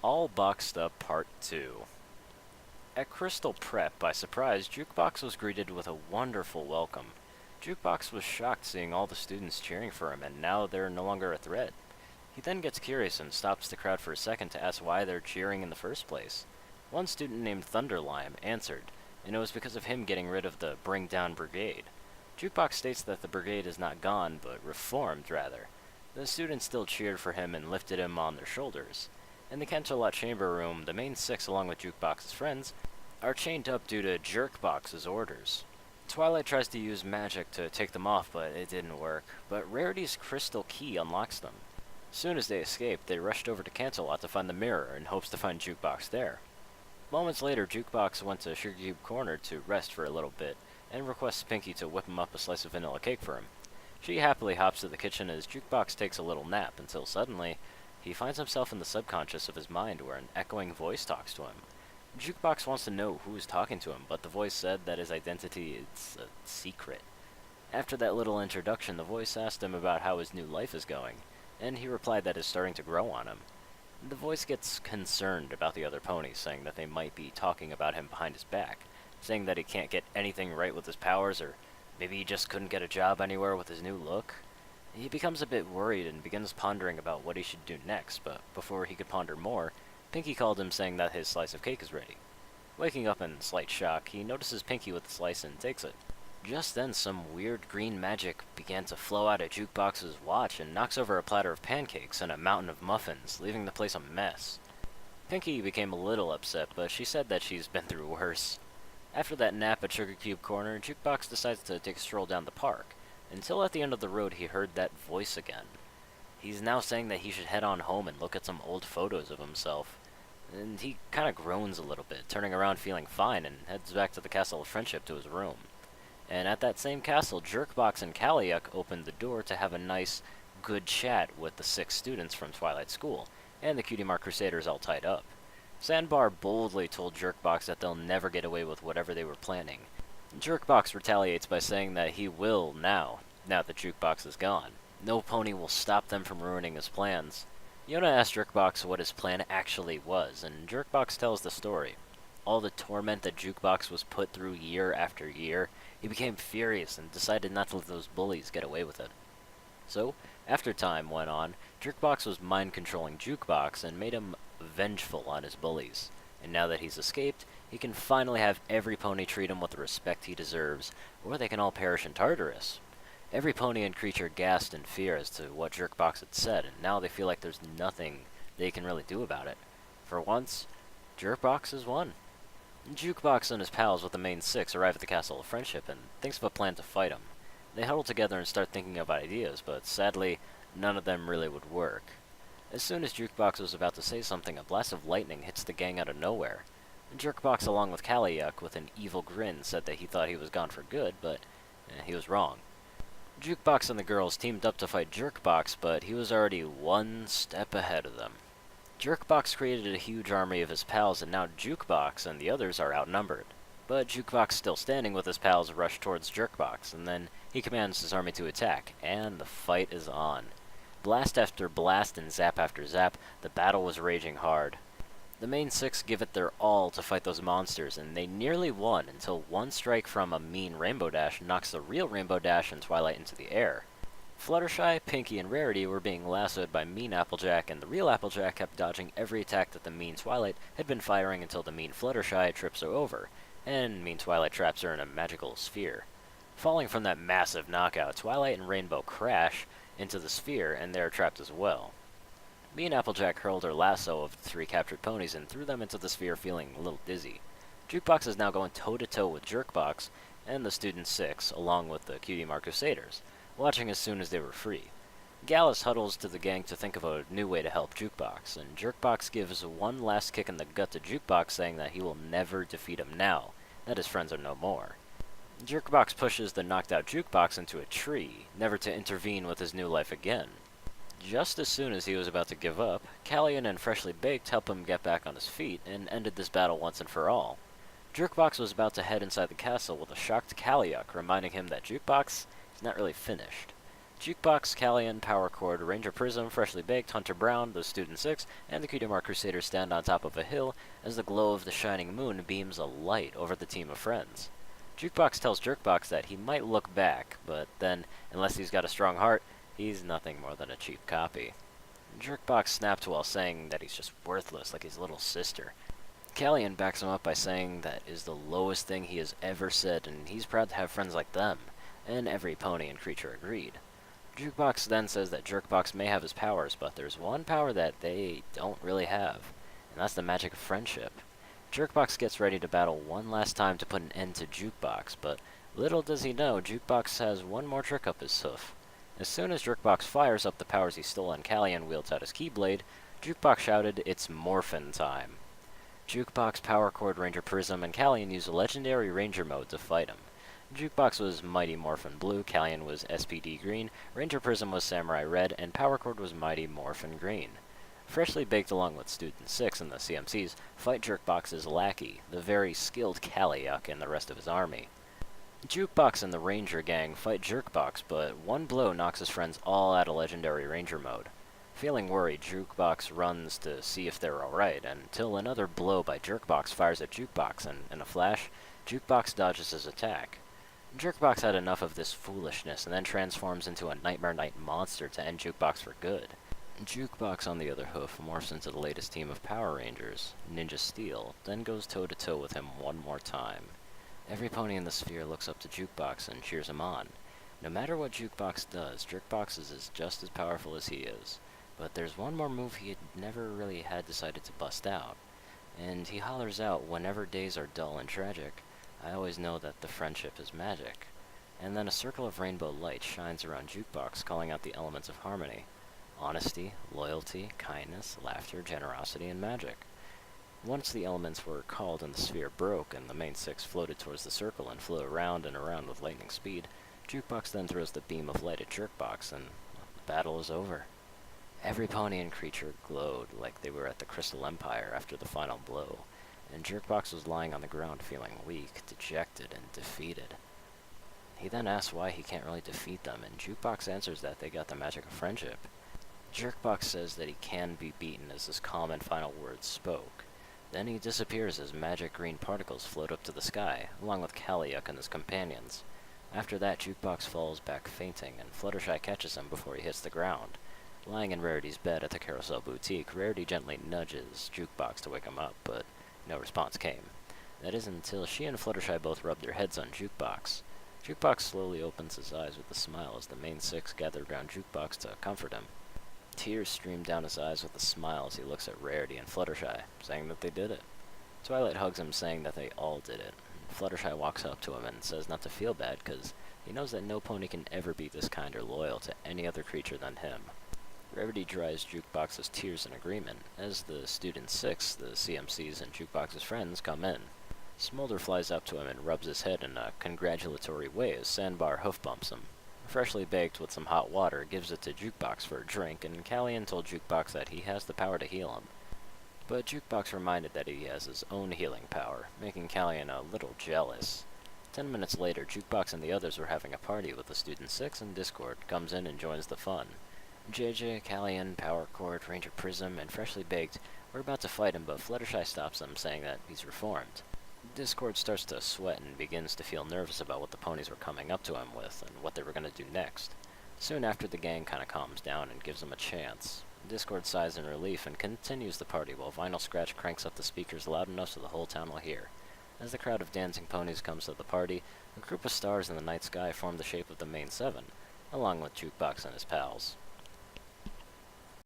All Boxed Up Part 2. At Crystal Prep, by surprise, Jukebox was greeted with a wonderful welcome. Jukebox was shocked seeing all the students cheering for him, and now they're no longer a threat. He then gets curious and stops the crowd for a second to ask why they're cheering in the first place. One student named Thunderlime answered, and it was because of him getting rid of the Bring Down Brigade. Jukebox states that the brigade is not gone, but reformed, rather. The students still cheered for him and lifted him on their shoulders. In the Canterlot chamber room, the main six, along with Jukebox's friends, are chained up due to Jerkbox's orders. Twilight tries to use magic to take them off, but it didn't work. But Rarity's crystal key unlocks them. Soon as they escape, they rushed over to Canterlot to find the mirror in hopes to find Jukebox there. Moments later, Jukebox went to Sugar Cube Corner to rest for a little bit, and requests Pinky to whip him up a slice of vanilla cake for him. She happily hops to the kitchen as Jukebox takes a little nap, until suddenly, he finds himself in the subconscious of his mind where an echoing voice talks to him. Jukebox wants to know who is talking to him, but the voice said that his identity is a secret. After that little introduction, the voice asked him about how his new life is going, and he replied that it's starting to grow on him. The voice gets concerned about the other ponies, saying that they might be talking about him behind his back, saying that he can't get anything right with his powers, or maybe he just couldn't get a job anywhere with his new look. He becomes a bit worried and begins pondering about what he should do next, but before he could ponder more, Pinky called him saying that his slice of cake is ready. Waking up in slight shock, he notices Pinky with the slice and takes it. Just then, some weird green magic began to flow out of Jukebox's watch and knocks over a platter of pancakes and a mountain of muffins, leaving the place a mess. Pinky became a little upset, but she said that she's been through worse. After that nap at Sugar Cube Corner, Jukebox decides to take a stroll down the park, until at the end of the road he heard that voice again. He's now saying that he should head on home and look at some old photos of himself. And he kinda groans a little bit, turning around feeling fine, and heads back to the Castle of Friendship to his room. And at that same castle, Jerkbox and Calliyuck opened the door to have a nice, good chat with the 6 students from Twilight School, and the Cutie Mark Crusaders all tied up. Sandbar boldly told Jerkbox that they'll never get away with whatever they were planning. Jerkbox retaliates by saying that he will now that Jukebox is gone. No pony will stop them from ruining his plans. Yona asks Jerkbox what his plan actually was, and Jerkbox tells the story. All the torment that Jukebox was put through year after year, he became furious and decided not to let those bullies get away with it. So, after time went on, Jerkbox was mind-controlling Jukebox and made him vengeful on his bullies. And now that he's escaped, he can finally have every pony treat him with the respect he deserves, or they can all perish in Tartarus. Every pony and creature gasped in fear as to what Jerkbox had said, and now they feel like there's nothing they can really do about it. For once, Jerkbox has won. Jukebox and his pals with the main 6 arrive at the Castle of Friendship and thinks of a plan to fight him. They huddle together and start thinking of ideas, but sadly, none of them really would work. As soon as Jukebox was about to say something, a blast of lightning hits the gang out of nowhere. Jerkbox, along with Calliyuck, with an evil grin, said that he thought he was gone for good, but he was wrong. Jukebox and the girls teamed up to fight Jerkbox, but he was already one step ahead of them. Jerkbox created a huge army of his pals, and now Jukebox and the others are outnumbered. But Jukebox, still standing with his pals, rush towards Jerkbox, and then he commands his army to attack, and the fight is on. Blast after blast and zap after zap, the battle was raging hard. The main 6 give it their all to fight those monsters, and they nearly won until one strike from a mean Rainbow Dash knocks the real Rainbow Dash and Twilight into the air. Fluttershy, Pinky, and Rarity were being lassoed by mean Applejack, and the real Applejack kept dodging every attack that the mean Twilight had been firing until the mean Fluttershy trips her over, and mean Twilight traps her in a magical sphere. Falling from that massive knockout, Twilight and Rainbow crash into the sphere, and they're trapped as well. Mean Applejack hurled her lasso of the 3 captured ponies and threw them into the sphere, feeling a little dizzy. Jukebox is now going toe-to-toe with Jerkbox and the Student 6, along with the Cutie Mark Crusaders, watching as soon as they were free. Gallus huddles to the gang to think of a new way to help Jukebox, and Jerkbox gives one last kick in the gut to Jukebox, saying that he will never defeat him now, that his friends are no more. Jerkbox pushes the knocked-out Jukebox into a tree, never to intervene with his new life again. Just as soon as he was about to give up, Callion and Freshly Baked help him get back on his feet and ended this battle once and for all. Jerkbox was about to head inside the castle with a shocked Calliyuck reminding him that Jukebox is not really finished. Jukebox, Calliyuck, Power Chord, Ranger Prism, Freshly Baked, Hunter Brown, the Student Six, and the Cutie Mark Crusaders stand on top of a hill as the glow of the shining moon beams a light over the team of friends. Jukebox tells Jerkbox that he might look back, but then, unless he's got a strong heart, he's nothing more than a cheap copy. Jerkbox snapped while saying that he's just worthless like his little sister. Calliyuck backs him up by saying that is the lowest thing he has ever said, and he's proud to have friends like them, and every pony and creature agreed. Jukebox then says that Jerkbox may have his powers, but there's one power that they don't really have, and that's the magic of friendship. Jerkbox gets ready to battle one last time to put an end to Jukebox, but little does he know, Jukebox has one more trick up his hoof. As soon as Jerkbox fires up the powers he stole and Calliyuck wields out his Keyblade, Jukebox shouted, "It's Morphin time." Jukebox, Power Chord, Ranger Prism, and Calliyuck use a legendary Ranger mode to fight him. Jukebox was Mighty Morphin Blue, Calliyuck was SPD Green, Ranger Prism was Samurai Red, and Power Chord was Mighty Morphin Green. Freshly Baked along with Student 6 and the CMCs fight Jerkbox's lackey, the very skilled Calliyuck, and the rest of his army. Jukebox and the Ranger gang fight Jerkbox, but one blow knocks his friends all out of legendary Ranger mode. Feeling worried, Jukebox runs to see if they're alright, until another blow by Jerkbox fires at Jukebox, and in a flash, Jukebox dodges his attack. Jerkbox had enough of this foolishness and then transforms into a Nightmare Knight monster to end Jukebox for good. Jukebox, on the other hoof, morphs into the latest team of Power Rangers, Ninja Steel, then goes toe-to-toe with him one more time. Every pony in the sphere looks up to Jukebox and cheers him on. No matter what Jukebox does, Jerkbox is just as powerful as he is. But there's one more move he had never really had decided to bust out. And he hollers out, "Whenever days are dull and tragic, I always know that the friendship is magic." And then a circle of rainbow light shines around Jukebox, calling out the elements of harmony. Honesty, loyalty, kindness, laughter, generosity, and magic. Once the elements were called and the sphere broke, and the main six floated towards the circle and flew around and around with lightning speed, Jukebox then throws the beam of light at Jerkbox, and the battle is over. Every pony and creature glowed like they were at the Crystal Empire after the final blow, and Jerkbox was lying on the ground feeling weak, dejected, and defeated. He then asks why he can't really defeat them, and Jukebox answers that they got the magic of friendship. Jerkbox says that he can be beaten as his calm and final words spoke. Then he disappears as magic green particles float up to the sky, along with Calliyuck and his companions. After that, Jukebox falls back fainting, and Fluttershy catches him before he hits the ground. Lying in Rarity's bed at the Carousel Boutique, Rarity gently nudges Jukebox to wake him up, but no response came. That is until she and Fluttershy both rub their heads on Jukebox. Jukebox slowly opens his eyes with a smile as the main six gather around Jukebox to comfort him. Tears stream down his eyes with a smile as he looks at Rarity and Fluttershy, saying that they did it. Twilight hugs him, saying that they all did it. Fluttershy walks up to him and says not to feel bad, because he knows that no pony can ever be this kind or loyal to any other creature than him. Rarity dries Jukebox's tears in agreement, as the Student Six, the CMCs, and Jukebox's friends come in. Smolder flies up to him and rubs his head in a congratulatory way as Sandbar hoof bumps him. Freshly Baked with some hot water gives it to Jukebox for a drink, and Calliyuck told Jukebox that he has the power to heal him. But Jukebox reminded that he has his own healing power, making Calliyuck a little jealous. 10 minutes later, Jukebox and the others were having a party with the Student 6, and Discord comes in and joins the fun. JJ, Calliyuck, Power Chord, Ranger Prism, and Freshly Baked were about to fight him, but Fluttershy stops them, saying that he's reformed. Discord starts to sweat and begins to feel nervous about what the ponies were coming up to him with, and what they were going to do next. Soon after, the gang kinda calms down and gives him a chance. Discord sighs in relief and continues the party, while Vinyl Scratch cranks up the speakers loud enough so the whole town will hear. As the crowd of dancing ponies comes to the party, a group of stars in the night sky form the shape of the main seven, along with Jukebox and his pals.